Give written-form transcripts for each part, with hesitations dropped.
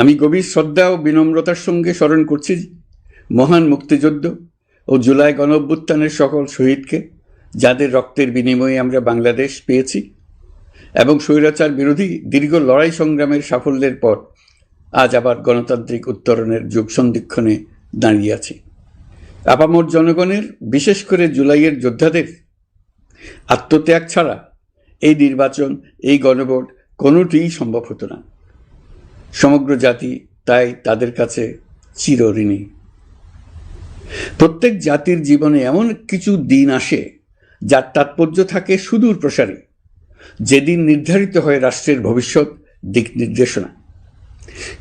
আমি গভীর শ্রদ্ধা ও বিনম্রতার সঙ্গে স্মরণ করছি মহান মুক্তিযুদ্ধ ও জুলাই গণঅভ্যুত্থানের সকল শহীদকে, যাদের রক্তের বিনিময়ে আমরা বাংলাদেশ পেয়েছি এবং স্বৈরাচার বিরোধী দীর্ঘ লড়াই সংগ্রামের সাফল্যের পর আজ আবার গণতান্ত্রিক উত্তরণের যুগ সন্ধিক্ষণে দাঁড়িয়ে আছি। আপামর জনগণের, বিশেষ করে জুলাইয়ের যোদ্ধাদের আত্মত্যাগ ছাড়া এই নির্বাচন, এই গণভোট কোনোটিই সম্ভব হতো না। সমগ্র জাতি তাই তাদের কাছে চিরঋণী। প্রত্যেক জাতির জীবনে এমন কিছু দিন আসে যার তাৎপর্য থাকে সুদূর প্রসারী, যেদিন নির্ধারিত হয় রাষ্ট্রের ভবিষ্যৎ দিক নির্দেশনা,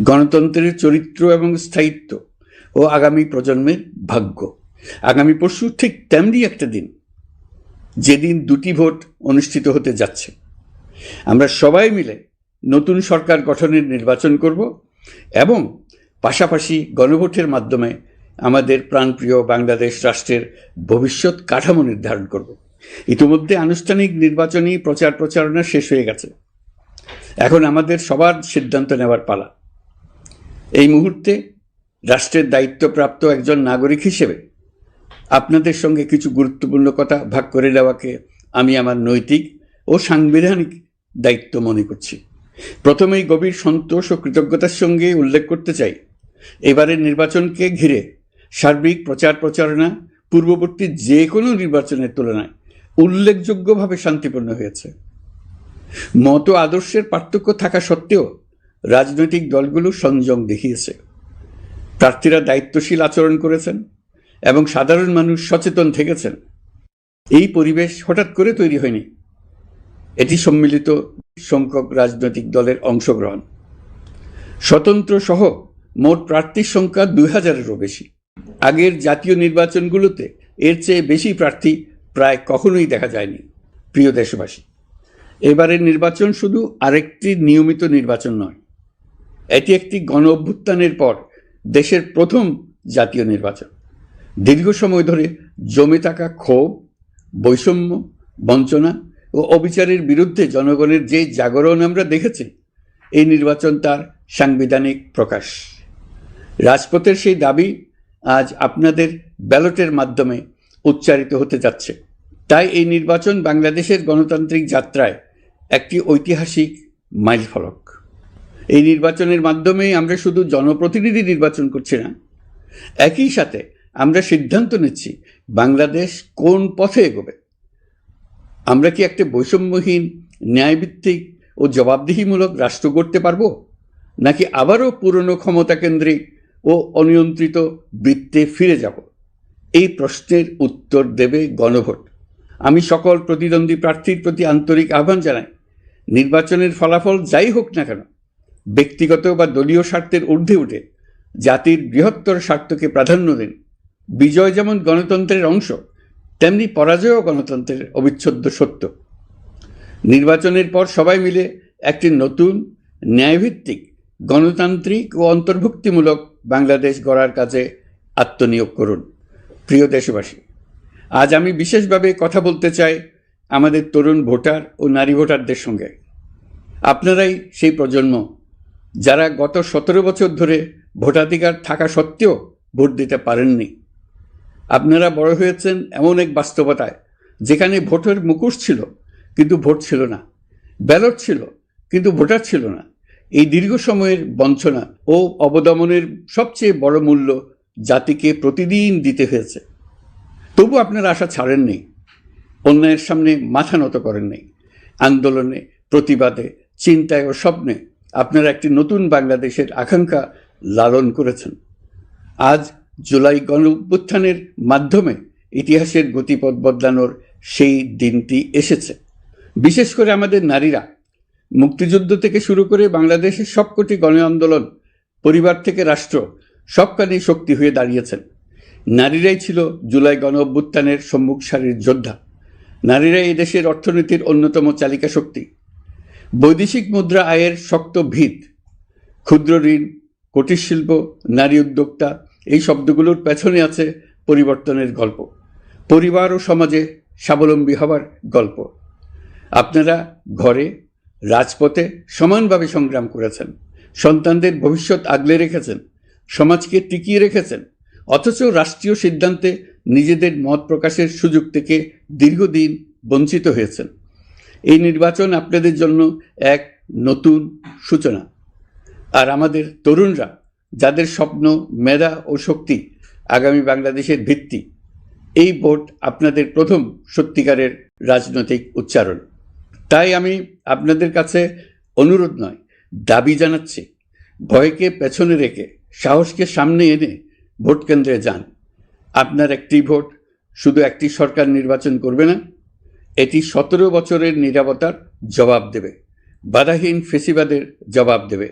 গণতন্ত্রের চরিত্র এবং স্থায়িত্ব ও আগামী প্রজন্মের ভাগ্য। আগামী পরশু ঠিক তেমনি একটা দিন, যেদিন দুটি ভোট অনুষ্ঠিত হতে যাচ্ছে। আমরা সবাই মিলে নতুন সরকার গঠনের নির্বাচন করব এবং পাশাপাশি গণভোটের মাধ্যমে আমাদের প্রাণপ্রিয় বাংলাদেশ রাষ্ট্রের ভবিষ্যৎ কাঠামো নির্ধারণ করব। ইতিমধ্যে আনুষ্ঠানিক নির্বাচনী প্রচারণা শেষ হয়ে গেছে। এখন আমাদের সবার সিদ্ধান্ত নেওয়ার পালা। এই মুহূর্তে রাষ্ট্রের দায়িত্বপ্রাপ্ত একজন নাগরিক হিসেবে আপনাদের সঙ্গে কিছু গুরুত্বপূর্ণ কথা ভাগ করে নেওয়াকে আমি আমার নৈতিক ও সাংবিধানিক দায়িত্ব মনে করছি। প্রথমেই গভীর সন্তোষ ও কৃতজ্ঞতার সঙ্গে উল্লেখ করতে চাই, এবারের নির্বাচনকে ঘিরে সার্বিক প্রচারণা পূর্ববর্তী যে কোনো নির্বাচনের তুলনায় উল্লেখযোগ্যভাবে শান্তিপূর্ণ হয়েছে। মত আদর্শের পার্থক্য থাকা সত্ত্বেও রাজনৈতিক দলগুলো সংযম দেখিয়েছে। প্রার্থীরা দায়িত্বশীল আচরণ করেছেন এবং সাধারণ মানুষ সচেতন থেকেছেন। এই পরিবেশ হঠাৎ করে তৈরি হয়নি, এটি সম্মিলিত সংখ্যক রাজনৈতিক দলের অংশগ্রহণ। স্বতন্ত্র সহ মোট প্রার্থীর সংখ্যা 2000-এরও বেশি। আগের জাতীয় নির্বাচনগুলোতে এর চেয়ে বেশি প্রার্থী প্রায় কখনোই দেখা যায়নি। প্রিয় দেশবাসী, এবারের নির্বাচন শুধু আরেকটি নিয়মিত নির্বাচন নয়, এটি একটি গণ অভ্যুত্থানের পর দেশের প্রথম জাতীয় নির্বাচন। দীর্ঘ সময় ধরে জমে থাকা ক্ষোভ, বৈষম্য, বঞ্চনা ও অবিচারের বিরুদ্ধে জনগণের যে জাগরণ আমরা দেখেছি, এই নির্বাচন তার সাংবিধানিক প্রকাশ। রাজপথের সেই দাবি আজ আপনাদের ব্যালটের মাধ্যমে উচ্চারিত হতে যাচ্ছে। তাই এই নির্বাচন বাংলাদেশের গণতান্ত্রিক যাত্রায় একটি ঐতিহাসিক মাইলফলক। এই নির্বাচনের মাধ্যমে আমরা শুধু জনপ্রতিনিধি নির্বাচন করছি না, একই সাথে আমরা সিদ্ধান্ত নিচ্ছি বাংলাদেশ কোন পথে এগোবে। আমরা কি একটা বৈষম্যহীন, ন্যায়ভিত্তিক ও জবাবদিহিমূলক রাষ্ট্র গড়তে পারব, নাকি আবারও পুরনো ক্ষমতাকেন্দ্রিক ও অনিয়ন্ত্রিত বৃত্তে ফিরে যাব? এই প্রশ্নের উত্তর দেবে গণভোট। আমি সকল প্রতিদ্বন্দ্বী প্রার্থীর প্রতি আন্তরিক আহ্বান জানাই, নির্বাচনের ফলাফল যাই হোক না কেন, ব্যক্তিগত বা দলীয় স্বার্থের ঊর্ধ্বে উঠে জাতির বৃহত্তর স্বার্থকে প্রাধান্য দিন। বিজয় যেমন গণতন্ত্রের অংশ, তেমনি পরাজয়ও গণতন্ত্রের অবিচ্ছেদ্য সত্য। নির্বাচনের পর সবাই মিলে একটি নতুন, ন্যায়ভিত্তিক, গণতান্ত্রিক ও অন্তর্ভুক্তিমূলক বাংলাদেশ গড়ার কাজে আত্মনিয়োগ করুন। প্রিয় দেশবাসী, আজ আমি বিশেষভাবে কথা বলতে চাই আমাদের তরুণ ভোটার ও নারী ভোটারদের সঙ্গে। আপনারাই সেই প্রজন্ম যারা গত 17 বছর ধরে ভোটাধিকার থাকা সত্ত্বেও ভোট দিতে পারেননি। আপনারা বড় হয়েছেন এমন এক বাস্তবতায় যেখানে ভোটের মুখোশ ছিল কিন্তু ভোট ছিল না, ব্যালট ছিল কিন্তু ভোটার ছিল না। এই দীর্ঘ সময়ের বঞ্চনা ও অবদমনের সবচেয়ে বড় মূল্য জাতিকে প্রতিদিন দিতে হয়েছে। তবু আপনারা আশা ছাড়েননি, অন্যায়ের সামনে মাথা নত করেননি। আন্দোলনে, প্রতিবাদে, চিন্তায় ও স্বপ্নে আপনারা একটি নতুন বাংলাদেশের আকাঙ্ক্ষা লালন করেছেন। আজ জুলাই গণ অভ্যুত্থানের মাধ্যমে ইতিহাসের গতিপথ বদলানোর সেই দিনটি এসেছে। বিশেষ করে আমাদের নারীরা মুক্তিযুদ্ধ থেকে শুরু করে বাংলাদেশের সবকটি গণ আন্দোলন, পরিবার থেকে রাষ্ট্র, সবখানেই শক্তি হয়ে দাঁড়িয়েছেন। নারীরাই ছিল জুলাই গণ অভ্যুত্থানের সম্মুখ সারির যোদ্ধা। নারীরাই এই দেশের অর্থনীতির অন্যতম চালিকা শক্তি। বৈদেশিক মুদ্রা আয়ের শক্ত ভিত, ক্ষুদ্র ঋণ, কুটির শিল্প, নারী উদ্যোক্তা, এই শব্দগুলোর পেছনে আছে পরিবর্তনের গল্প, পরিবার ও সমাজে স্বাবলম্বী হবার গল্প। আপনারা ঘরে, রাজপথে সমানভাবে সংগ্রাম করেছেন, সন্তানদের ভবিষ্যৎ আগলে রেখেছেন, সমাজকে টিকিয়ে রেখেছেন, অথচ রাষ্ট্রীয় সিদ্ধান্তে নিজেদের মত প্রকাশের সুযোগ থেকে দীর্ঘদিন বঞ্চিত হয়েছেন। এই নির্বাচন আপনাদের জন্য এক নতুন সূচনা। আর আমাদের তরুণরা, যাদের স্বপ্ন, মেধা ও শক্তি আগামী বাংলাদেশের ভিত্তি, এই ভোট আপনাদের প্রথম সত্যিকারের রাজনৈতিক উচ্চারণ। তাই আমি আপনাদের কাছে অনুরোধ নয়, দাবি জানাচ্ছি, ভয়কে পেছনে রেখে সাহসকে সামনে এনে ভোট কেন্দ্রে যান। আপনার একটি ভোট শুধু একটি সরকার নির্বাচন করবে না, এটি 17 বছরের নীরবতার জবাব দেবে, বাধাহীন ফেসিবাদের জবাব দেবে,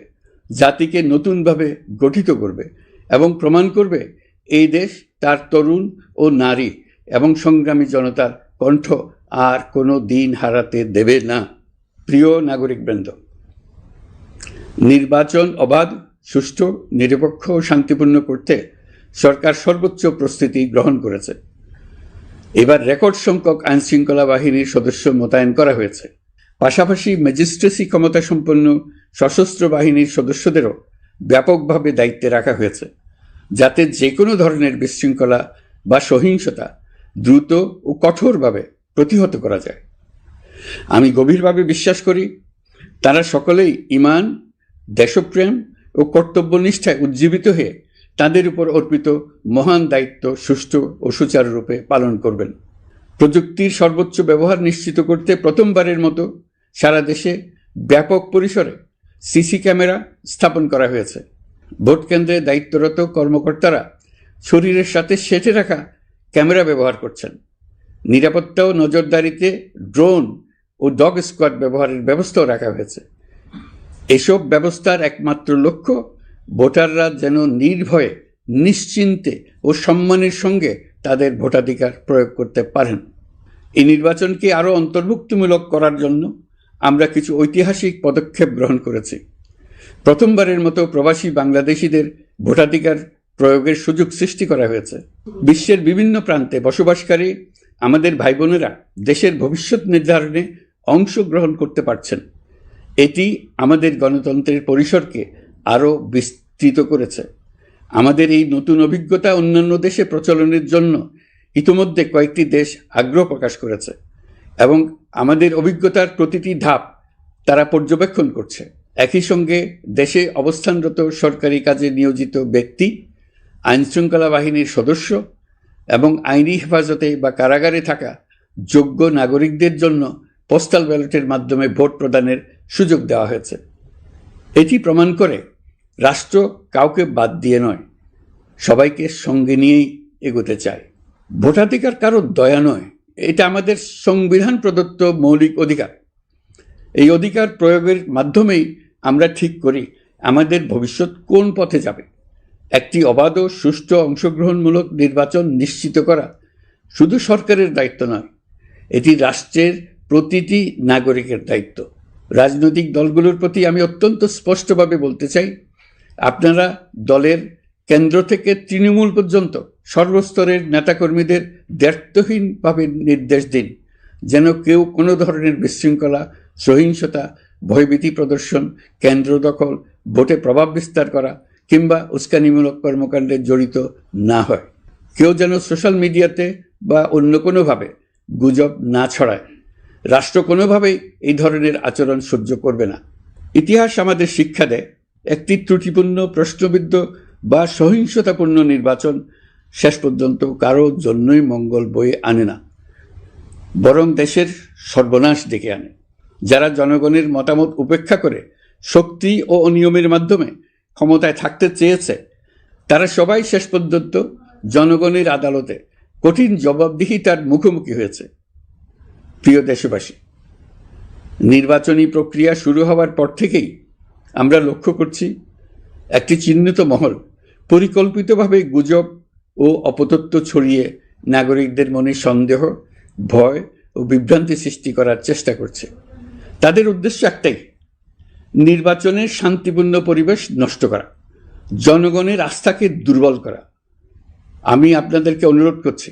জাতিকে নতুনভাবে গঠিত করবে এবং প্রমাণ করবে এই দেশ তার তরুণ ও নারী এবং সংগ্রামী জনতার কণ্ঠ আর কোনো দিন হারাতে দেবে না। প্রিয় নাগরিকবৃন্দ, নির্বাচন অবাধ, সুষ্ঠু, নিরপেক্ষ ও শান্তিপূর্ণ করতে সরকার সর্বোচ্চ প্রস্তুতি গ্রহণ করেছে। এবার রেকর্ড সংখ্যক আইনশৃঙ্খলা বাহিনীর সদস্য মোতায়েন করা হয়েছে। পাশাপাশি ম্যাজিস্ট্রেসি ক্ষমতা সম্পন্ন সশস্ত্র বাহিনীর সদস্যদেরও ব্যাপকভাবে দায়িত্বে রাখা হয়েছে, যাতে যে কোনো ধরনের বিশৃঙ্খলা বা সহিংসতা দ্রুত ও কঠোরভাবে প্রতিহত করা যায়। আমি গভীরভাবে বিশ্বাস করি, তারা সকলেই ঈমান, দেশপ্রেম ও কর্তব্যনিষ্ঠায় উজ্জীবিত হয়ে তাদের উপর অর্পিত মহান দায়িত্ব সুষ্ঠু ও সুচারুরূপে পালন করবেন। প্রযুক্তির সর্বোচ্চ ব্যবহার নিশ্চিত করতে প্রথমবারের মতো সারা দেশে ব্যাপক পরিসরে সিসি ক্যামেরা স্থাপন করা হয়েছে। ভোট কেন্দ্রে দায়িত্বরত কর্মকর্তারা শরীরের সাথে সেটে রাখা ক্যামেরা ব্যবহার করছেন। নিরাপত্তা ও নজরদারিতে ড্রোন ও ডগ স্কোয়াড ব্যবহারের ব্যবস্থাও রাখা হয়েছে। এসব ব্যবস্থার একমাত্র লক্ষ্য, ভোটাররা যেন নির্ভয়ে, নিশ্চিন্তে ও সম্মানের সঙ্গে তাদের ভোটাধিকার প্রয়োগ করতে পারেন। এই নির্বাচনকে আরও অন্তর্ভুক্তিমূলক করার জন্য আমরা কিছু ঐতিহাসিক পদক্ষেপ গ্রহণ করেছি। প্রথমবারের মতো প্রবাসী বাংলাদেশিদের ভোটাধিকার প্রয়োগের সুযোগ সৃষ্টি করা হয়েছে। বিশ্বের বিভিন্ন প্রান্তে বসবাসকারী আমাদের ভাই বোনেরা দেশের ভবিষ্যৎ নির্ধারণে অংশগ্রহণ করতে পারছেন। এটি আমাদের গণতন্ত্রের পরিসরকে আরও বিস্তৃত করেছে। আমাদের এই নতুন অভিজ্ঞতা অন্যান্য দেশে প্রচলনের জন্য ইতিমধ্যে কয়েকটি দেশ আগ্রহ প্রকাশ করেছে এবং আমাদের অভিজ্ঞতার প্রতিটি ধাপ তারা পর্যবেক্ষণ করছে। একই সঙ্গে দেশে অবস্থানরত সরকারি কাজে নিয়োজিত ব্যক্তি, আইনশৃঙ্খলা বাহিনীর সদস্য এবং আইনি হেফাজতে বা কারাগারে থাকা যোগ্য নাগরিকদের জন্য পোস্টাল ব্যালটের মাধ্যমে ভোট প্রদানের সুযোগ দেওয়া হয়েছে। এটি প্রমাণ করে রাষ্ট্র কাউকে বাদ দিয়ে নয়, সবাইকে সঙ্গে নিয়েই এগোতে চায়। ভোটাধিকার কারো দয়া নয়, এটা আমাদের সংবিধান প্রদত্ত মৌলিক অধিকার। এই অধিকার প্রয়োগের মাধ্যমেই আমরা ঠিক করি আমাদের ভবিষ্যৎ কোন পথে যাবে। একটি অবাধ ও সুষ্ঠু অংশগ্রহণমূলক নির্বাচন নিশ্চিত করা শুধু সরকারের দায়িত্ব নয়, এটি রাষ্ট্রের প্রতিটি নাগরিকের দায়িত্ব। রাজনৈতিক দলগুলোর প্রতি আমি অত্যন্ত স্পষ্টভাবে বলতে চাই, আপনারা দলের কেন্দ্র থেকে তৃণমূল পর্যন্ত সর্বস্তরের নেতাকর্মীদের দ্ব্যর্থহীনভাবে নির্দেশ দিন যেন কেউ কোনো ধরনের বিশৃঙ্খলা, সহিংসতা, ভয়ভীতি প্রদর্শন, কেন্দ্র দখল, ভোটে প্রভাব বিস্তার করা কিংবা উস্কানিমূলক কর্মকাণ্ডে জড়িত না হয়। কেউ যেন সোশ্যাল মিডিয়াতে বা অন্য কোনোভাবে গুজব না ছড়ায়। রাষ্ট্র কোনোভাবেই এই ধরনের আচরণ সহ্য করবে না। ইতিহাস আমাদের শিক্ষা দেয়, একটি ত্রুটিপূর্ণ, প্রশ্নবিদ্ধ বা সহিংসতাপূর্ণ নির্বাচন শেষ পর্যন্ত কারো জন্যই মঙ্গল বয়ে আনে না, বরং দেশের সর্বনাশ ডেকে আনে। যারা জনগণের মতামত উপেক্ষা করে শক্তি ও অনিয়মের মাধ্যমে ক্ষমতায় থাকতে চেয়েছে, তারা সবাই শেষ পর্যন্ত জনগণের আদালতে কঠিন জবাবদিহিতার মুখোমুখি হয়েছে। প্রিয় দেশবাসী, নির্বাচনী প্রক্রিয়া শুরু হওয়ার পর থেকেই আমরা লক্ষ্য করছি একটি চিহ্নিত মহল পরিকল্পিতভাবে গুজব ও অপতথ্য ছড়িয়ে নাগরিকদের মনে সন্দেহ, ভয় ও বিভ্রান্তি সৃষ্টি করার চেষ্টা করছে। তাদের উদ্দেশ্য একটাই, নির্বাচনের শান্তিপূর্ণ পরিবেশ নষ্ট করা, জনগণের আস্থাকে দুর্বল করা। আমি আপনাদেরকে অনুরোধ করছি,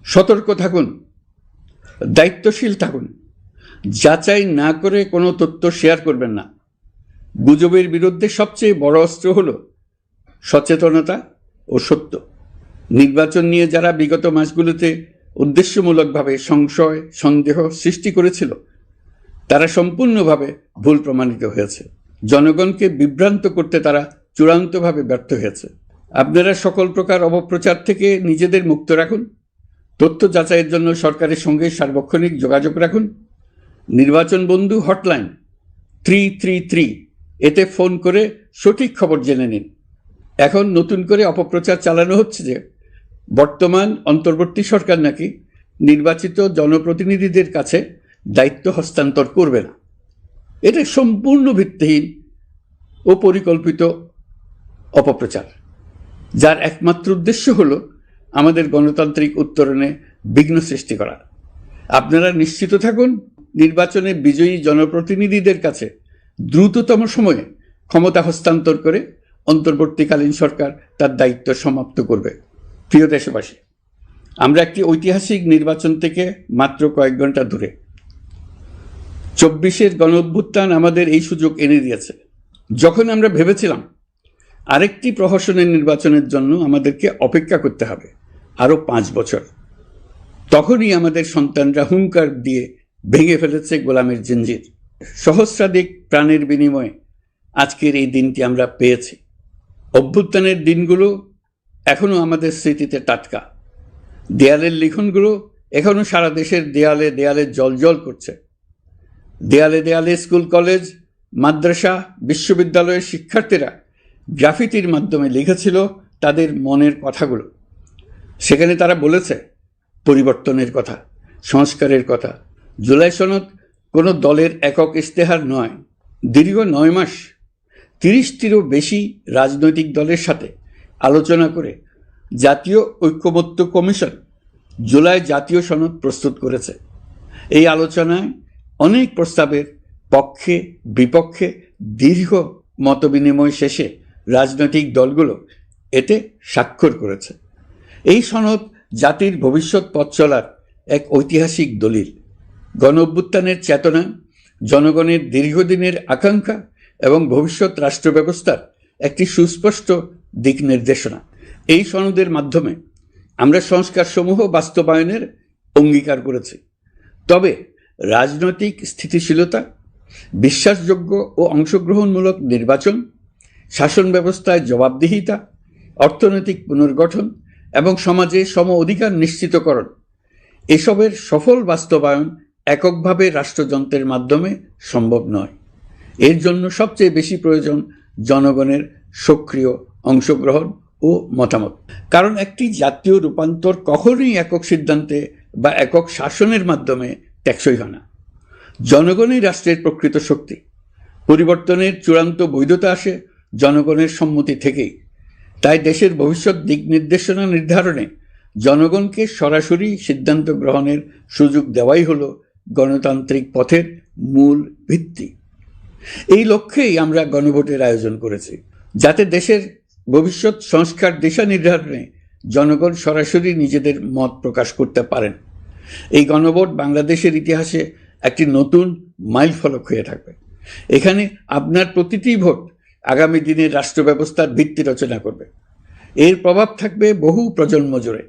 সতর্ক থাকুন, দায়িত্বশীল থাকুন, যাচাই না করে কোনো তথ্য শেয়ার করবেন না। গুজবের বিরুদ্ধে সবচেয়ে বড় অস্ত্র হল সচেতনতা ও সত্য। নির্বাচন নিয়ে যারা বিগত মাসগুলোতে উদ্দেশ্যমূলকভাবে সংশয় সন্দেহ সৃষ্টি করেছিল তারা সম্পূর্ণভাবে ভুল প্রমাণিত হয়েছে। জনগণকে বিভ্রান্ত করতে তারা চূড়ান্তভাবে ব্যর্থ হয়েছে। আপনারা সকল প্রকার অপপ্রচার থেকে নিজেদের মুক্ত রাখুন। তথ্য যাচাইয়ের জন্য সরকারের সঙ্গে সার্বক্ষণিক যোগাযোগ রাখুন। নির্বাচন বন্ধু হটলাইন 333 এতে ফোন করে সঠিক খবর জেনে নিন। এখন নতুন করে অপপ্রচার চালানো হচ্ছে যে বর্তমান অন্তর্বর্তী সরকার নাকি নির্বাচিত জনপ্রতিনিধিদের কাছে দায়িত্ব হস্তান্তর করবে না। এটা সম্পূর্ণ ভিত্তিহীন ও পরিকল্পিত অপপ্রচার, যার একমাত্র উদ্দেশ্য হল আমাদের গণতান্ত্রিক উত্তরণে বিঘ্ন সৃষ্টি করা। আপনারা নিশ্চিত থাকুন, নির্বাচনে বিজয়ী জনপ্রতিনিধিদের কাছে দ্রুততম সময়ে ক্ষমতা হস্তান্তর করে অন্তর্বর্তীকালীন সরকার তার দায়িত্ব সমাপ্ত করবে। প্রিয় দেশবাসী, আমরা একটি ঐতিহাসিক নির্বাচন থেকে মাত্র কয়েক ঘন্টা দূরে। 24-এর গণঅভ্যুত্থান আমাদের এই সুযোগ এনে দিয়েছে। যখন আমরা ভেবেছিলাম আরেকটি প্রহসনের নির্বাচনের জন্য আমাদেরকে অপেক্ষা করতে হবে আরও 5 বছর, তখনই আমাদের সন্তানরা হুঙ্কার দিয়ে ভেঙে ফেলেছে গোলামের জিঞ্জির। সহস্রাধিক প্রাণের বিনিময়ে আজকের এই দিনটি আমরা পেয়েছি। অভ্যুত্থানের দিনগুলো এখনও আমাদের স্মৃতিতে টাটকা। দেয়ালের লিখনগুলো এখনও সারা দেশের দেয়ালে দেয়ালে জলজল করছে। দেয়ালে দেয়ালে স্কুল, কলেজ, মাদ্রাসা, বিশ্ববিদ্যালয়ের শিক্ষার্থীরা গ্রাফিতির মাধ্যমে লিখেছিল তাদের মনের কথাগুলো। সেখানে তারা বলেছে পরিবর্তনের কথা, সংস্কারের কথা। জুলাই সনদ কোনো দলের একক ইশতেহার নয়। দীর্ঘ 9 মাস 30টিরও বেশি রাজনৈতিক দলের সাথে আলোচনা করে জাতীয় ঐক্যমত্য কমিশন জুলাই জাতীয় সনদ প্রস্তুত করেছে। এই আলোচনায় অনেক প্রস্তাবের পক্ষে বিপক্ষে দীর্ঘ মতবিনিময় শেষে রাজনৈতিক দলগুলো এতে স্বাক্ষর করেছে। এই সনদ জাতির ভবিষ্যৎ পথ চলার এক ঐতিহাসিক দলিল। গণঅভ্যুত্থানের চেতনা, জনগণের দীর্ঘদিনের আকাঙ্ক্ষা এবং ভবিষ্যৎ রাষ্ট্র ব্যবস্থার একটি সুস্পষ্ট দিক নির্দেশনা। এই সনদের মাধ্যমে আমরা সংস্কারসমূহ বাস্তবায়নের অঙ্গীকার করেছি। তবে রাজনৈতিক স্থিতিশীলতা, বিশ্বাসযোগ্য ও অংশগ্রহণমূলক নির্বাচন, শাসন ব্যবস্থায় জবাবদিহিতা, অর্থনৈতিক পুনর্গঠন এবং সমাজে সম অধিকার নিশ্চিতকরণ, এসবের সফল বাস্তবায়ন এককভাবে রাষ্ট্রযন্ত্রের মাধ্যমে সম্ভব নয়। এর জন্য সবচেয়ে বেশি প্রয়োজন জনগণের সক্রিয় অংশগ্রহণ ও মতামত। কারণ একটি জাতীয় রূপান্তর কখনোই একক সিদ্ধান্তে বা একক শাসনের মাধ্যমে টেকসই হয় না। জনগণই রাষ্ট্রের প্রকৃত শক্তি। পরিবর্তনের চূড়ান্ত বৈধতা আসে জনগণের সম্মতি থেকেই। তাই দেশের ভবিষ্যৎ দিক নির্দেশনা নির্ধারণে জনগণকে সরাসরি সিদ্ধান্ত গ্রহণের সুযোগ দেওয়াই হলো গণতান্ত্রিক পথের মূল ভিত্তি। এই লক্ষ্যেই আমরা গণভোটের আয়োজন করেছি, যাতে দেশের ভবিষ্যৎ সংস্কার দিশা নির্ধারণে জনগণ সরাসরি নিজেদের মত প্রকাশ করতে পারেন। এই গণভোট বাংলাদেশের ইতিহাসে একটি নতুন মাইলফলক হয়ে থাকবে। এখানে আপনার প্রতিটি ভোট আগামী দিনের রাষ্ট্র ব্যবস্থার ভিত্তি রচনা করবে। এর প্রভাব থাকবে বহু প্রজন্ম জুড়ে।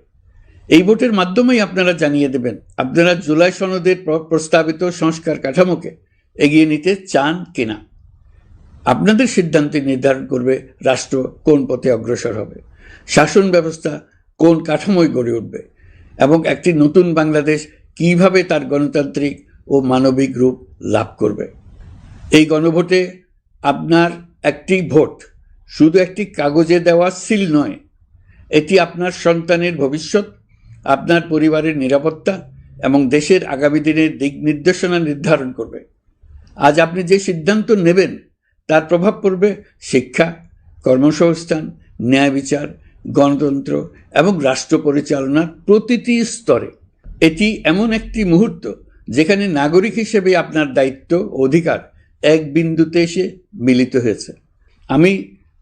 এই ভোটের মাধ্যমেই আপনারা জানিয়ে দেবেন আপনারা জুলাই সনদের প্রস্তাবিত সংস্কার কাঠামোকে এগিয়ে নিতে চান কিনা। আপনাদের সিদ্ধান্তে নির্ধারণ করবে রাষ্ট্র কোন পথে অগ্রসর হবে, শাসন ব্যবস্থা কোন কাঠামোয় গড়ে উঠবে এবং একটি নতুন বাংলাদেশ কিভাবে তার গণতান্ত্রিক ও মানবিক রূপ লাভ করবে। এই গণভোটে আপনার একটি ভোট শুধু একটি কাগজে দেওয়া সিল নয়, এটি আপনার সন্তানের ভবিষ্যৎ, আপনার পরিবারের নিরাপত্তা এবং দেশের আগামী দিনের দিক নির্দেশনা নির্ধারণ করবে। আজ আপনি যে সিদ্ধান্ত নেবেন তার প্রভাব পড়বে শিক্ষা, কর্মসংস্থান, ন্যায় বিচার, গণতন্ত্র এবং রাষ্ট্র পরিচালনার প্রতিটি স্তরে। এটি এমন একটি মুহূর্ত যেখানে নাগরিক হিসেবে আপনার দায়িত্ব ও অধিকার এক বিন্দুতে এসে মিলিত হয়েছে। আমি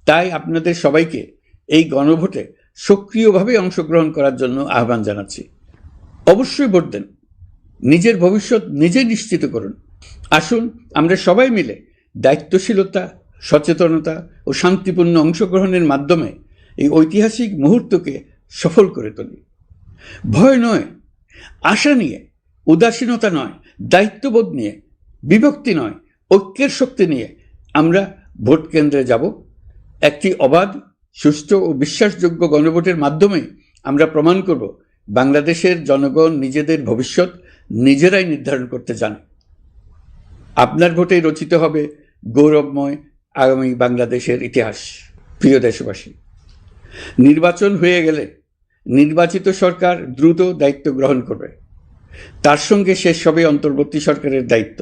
তাই আপনাদের সবাইকে এই গণভোটে সক্রিয়ভাবে অংশগ্রহণ করার জন্য আহ্বান জানাচ্ছি। অবশ্যই ভোট দেন, নিজের ভবিষ্যৎ নিজে নিশ্চিত করুন। আসুন আমরা সবাই মিলে দায়িত্বশীলতা, সচেতনতা ও শান্তিপূর্ণ অংশগ্রহণের মাধ্যমে এই ঐতিহাসিক মুহূর্তকে সফল করে তুলি। ভয় নয়, আশা নিয়ে, উদাসীনতা নয়, দায়িত্ববোধ নিয়ে, বিভক্তি নয়, ঐক্যের শক্তি নিয়ে আমরা ভোট কেন্দ্রে যাব। একটি অবাধ, সুষ্ঠু ও বিশ্বাসযোগ্য গণভোটের মাধ্যমে আমরা প্রমাণ করব বাংলাদেশের জনগণ নিজেদের ভবিষ্যৎ নিজেরাই নির্ধারণ করতে জানে। আপনার ভোটে রচিত হবে গৌরবময় আগামী বাংলাদেশের ইতিহাস। প্রিয় দেশবাসী, নির্বাচন হয়ে গেলে নির্বাচিত সরকার দ্রুত দায়িত্ব গ্রহণ করবে। তার সঙ্গে শেষ হবে অন্তর্বর্তী সরকারের দায়িত্ব।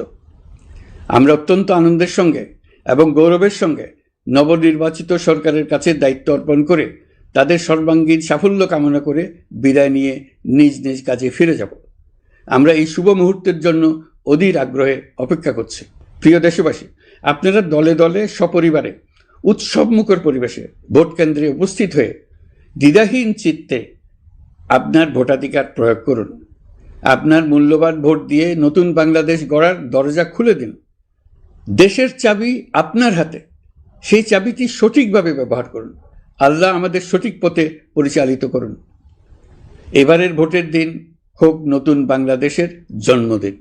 আমরা অত্যন্ত আনন্দের সঙ্গে এবং গৌরবের সঙ্গে নবনির্বাচিত সরকারের কাছে দায়িত্ব অর্পণ করে তাদের সর্বাঙ্গীন সাফল্য কামনা করে বিদায় নিয়ে নিজ নিজ কাজে ফিরে যাব। আমরা এই শুভ মুহূর্তের জন্য অধীর আগ্রহে অপেক্ষা করছি। প্রিয় দেশবাসী, আপনারা দলে দলে সপরিবারে উৎসবমুখর পরিবেশে ভোট কেন্দ্রে উপস্থিত হয়ে দ্বিধাহীন চিত্তে আপনার ভোটাধিকার প্রয়োগ করুন। আপনার মূল্যবান ভোট দিয়ে নতুন বাংলাদেশ গড়ার দরজা খুলে দিন। দেশের চাবি আপনার হাতে, সেই চাবিটি সঠিকভাবে ব্যবহার করুন। আল্লাহ আমাদের সঠিক পথে পরিচালিত করুন। এবারের ভোটের দিন হোক নতুন বাংলাদেশের জন্মদিন।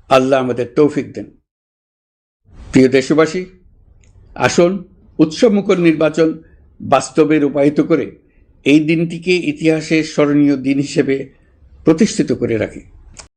আল্লাহ আমাদের তৌফিক দেন। প্রিয় দেশবাসী, আসুন উৎসবমুখর নির্বাচন বাস্তবে রূপায়িত করে এই দিনটিকে ইতিহাসের স্মরণীয় দিন হিসেবে প্রতিষ্ঠিত করে রাখি।